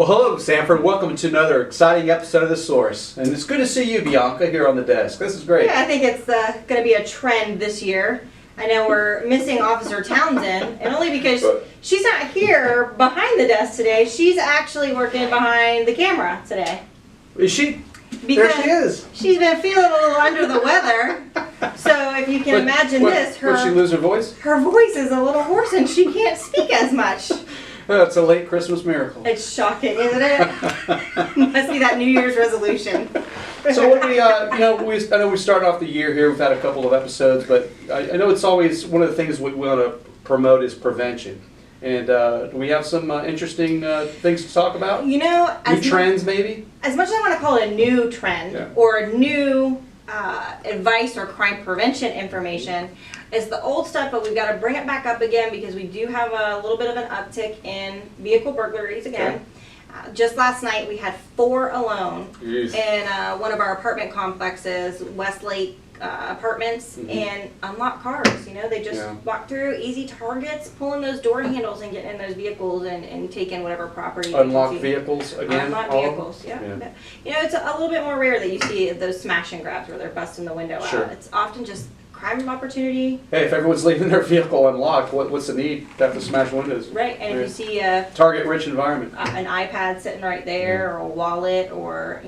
hello, Sanford. Welcome to another exciting episode of The Source. And it's good to see you, Bianca, here on the desk. This is great. Yeah, I think it's going to be a trend this year. I know we're missing Officer Townsend, and only because she's not here behind the desk today. She's actually working behind the camera today. Is she? Because there she is. She's been feeling a little under the weather. So if you can imagine this, Would she lose her voice? Her voice is a little hoarse and she can't speak as much. It's a late Christmas miracle. It's shocking, isn't it? Must be that New Year's resolution. So what do we, I know we started off the year here. We've had a couple of episodes, but I know it's always one of the things we want to promote is prevention. And do we have some interesting things to talk about? You know, new trends maybe? As much as I want to call it a new trend or a new advice or crime prevention information, it's the old stuff, but we've got to bring it back up again because we do have a little bit of an uptick in vehicle burglaries again. Okay. Just last night we had 4 alone in one of our apartment complexes, Westlake Apartments, and unlocked cars. You know, they just walk through, easy targets, pulling those door handles and getting in those vehicles and taking whatever property. Unlocked vehicles again? Unlocked vehicles, yeah. You know, it's a little bit more rare that you see those smash and grabs where they're busting the window out. It's often just crime of opportunity. Hey, if everyone's leaving their vehicle unlocked, what's the need to have to smash windows? Right, and if you see a target-rich environment, an iPad sitting right there, or a wallet, or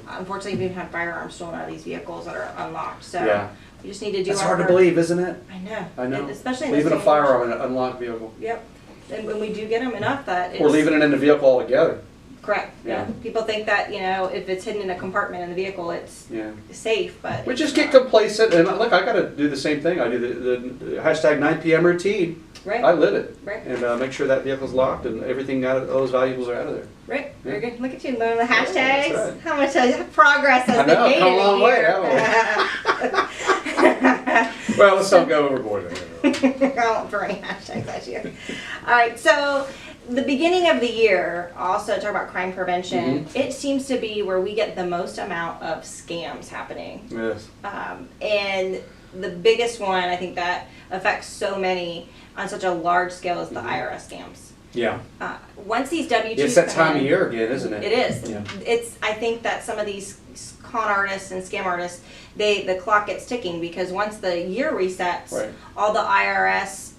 unfortunately, we even have firearms stolen out of these vehicles that are unlocked. So we just need to do. It's hard to believe, isn't it? I know. I know. And especially leaving a firearm in an unlocked vehicle. Yep. And when we do get them enough, that or leaving it in the vehicle altogether. Correct. Yeah. People think that if it's hidden in a compartment in the vehicle, it's safe, but we just get complacent. And look, I got to do the same thing. I do the hashtag 9 p.m. routine. Right. I live it. Right. And make sure that vehicle's locked and everything out of those valuables are out of there. Right. Very good. Look at you learning the hashtags. Right. How much progress has been made? Come a long way, haven't we? Well, let's not go overboard. I won't throw any hashtags at you. All right. So the beginning of the year, also talk about crime prevention, it seems to be where we get the most amount of scams happening. Yes. And the biggest one, I think, that affects so many on such a large scale is the IRS scams. Yeah. Once these W-2s it's that time of year again, isn't it? It is. Yeah. I think that some of these con artists and scam artists, the clock gets ticking because once the year resets, all the IRS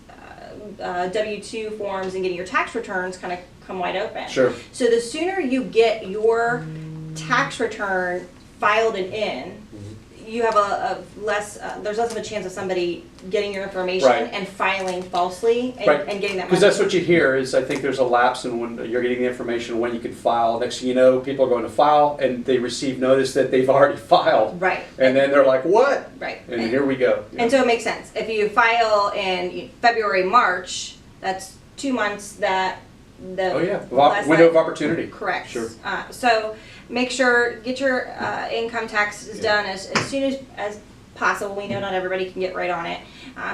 W-2 forms and getting your tax returns kind of come wide open. Sure. So the sooner you get your tax return filed and in, you have there's less of a chance of somebody getting your information and filing falsely and getting that money. Because that's what you hear is I think there's a lapse in when you're getting the information when you can file. Next thing you know, people are going to file and they receive notice that they've already filed. Right. And then they're like, what? Right. And here we go. And so it makes sense. If you file in February, March, that's 2 months that window of opportunity. Correct. Sure. So make sure, get your income taxes done as soon as possible. We know not everybody can get right on it.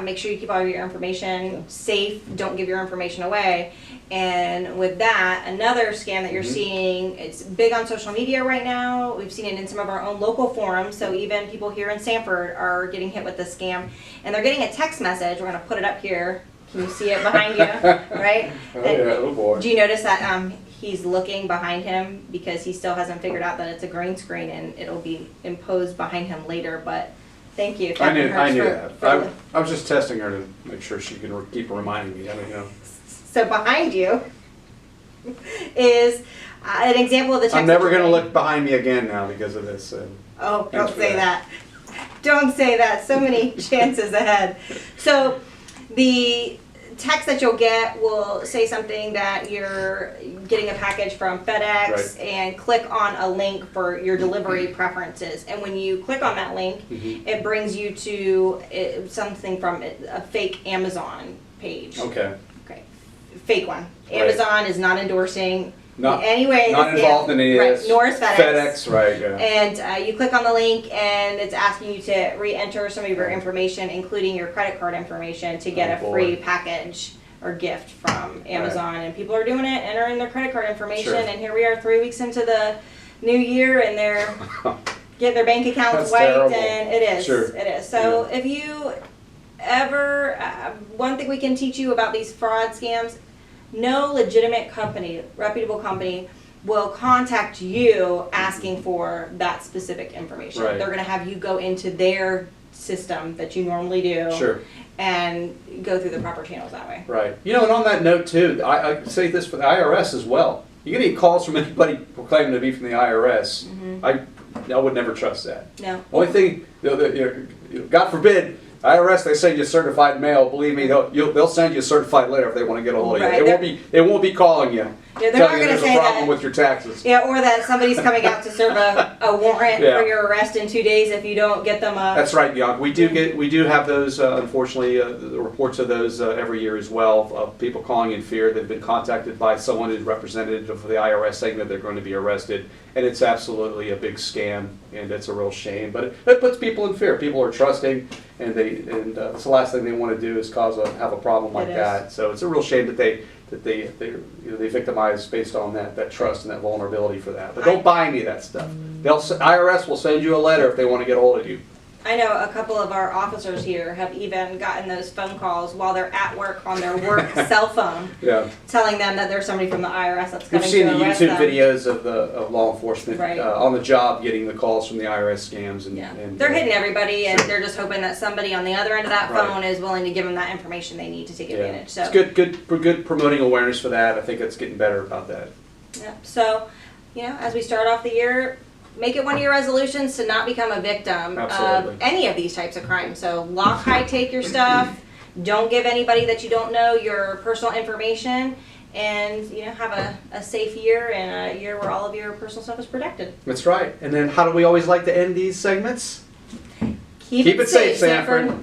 Make sure you keep all your information safe. Don't give your information away. And with that, another scam that you're seeing, it's big on social media right now. We've seen it in some of our own local forums. So even people here in Sanford are getting hit with this scam. And they're getting a text message. We're going to put it up here. Can you see it behind you? Right? Oh boy. Do you notice that he's looking behind him because he still hasn't figured out that it's a green screen and it'll be imposed behind him later? But thank you, Captain Herx. I knew that. I was just testing her to make sure she can keep reminding me. So behind you is an example of the text. I'm never going to look behind me again now because of this. Oh, don't say that. Don't say that. So many chances ahead. So the text that you'll get will say something that you're getting a package from FedEx and click on a link for your delivery preferences. And when you click on that link, it brings you to something from a fake Amazon page. Okay. Fake one. Amazon is not endorsing not anyway. Not involved in any of this. Nor is FedEx. FedEx, And you click on the link and it's asking you to re-enter some of your information, including your credit card information, to get a free package or gift from Amazon. And people are doing it, entering their credit card information, and here we are 3 weeks into the new year and they're getting their bank accounts wiped, and it is. It is. So if you ever, one thing we can teach you about these fraud scams, no legitimate company, reputable company, will contact you asking for that specific information. Right. They're going to have you go into their system that you normally do. Sure. And go through the proper channels that way. Right. You know, and on that note too, I say this for the IRS as well. You get any calls from anybody proclaiming to be from the IRS, I would never trust that. No. Only thing, God forbid, IRS, they send you certified mail. Believe me, they'll send you a certified letter if they want to get a hold of you. Right, They won't be calling you. Yeah, they're not telling you going to there's say a problem that. with your taxes. Yeah, or that somebody's coming out to serve a warrant Yeah. for your arrest in 2 days if you don't get them a. That's right, Bianca. We do have those. Unfortunately, the reports of those every year as well. Of people calling in fear they've been contacted by someone who's representative of the IRS saying that they're going to be arrested, and it's absolutely a big scam, and it's a real shame. But it puts people in fear. People are trusting, and it's the last thing they want to do is have a problem like that. So it's a real shame that they victimize based on that trust and that vulnerability for that. But don't buy any of that stuff. IRS will send you a letter if they want to get a hold of you. I know a couple of our officers here have even gotten those phone calls while they're at work on their work cell phone, telling them that there's somebody from the IRS that's coming to arrest them. You've seen the YouTube videos of law enforcement Right. On the job getting the calls from the IRS scams, and they're hitting everybody, and Sure. they're just hoping that somebody on the other end of that Right. phone is willing to give them that information they need to take advantage. So it's good promoting awareness for that. I think it's getting better about that. yeah. So, as we start off the year, make it one of your resolutions to not become a victim Absolutely. of any of these types of crimes. So lock, high, take your stuff. Don't give anybody that you don't know your personal information, and have a safe year and a year where all of your personal stuff is protected. That's right. And then how do we always like to end these segments? Keep it safe, Sanford.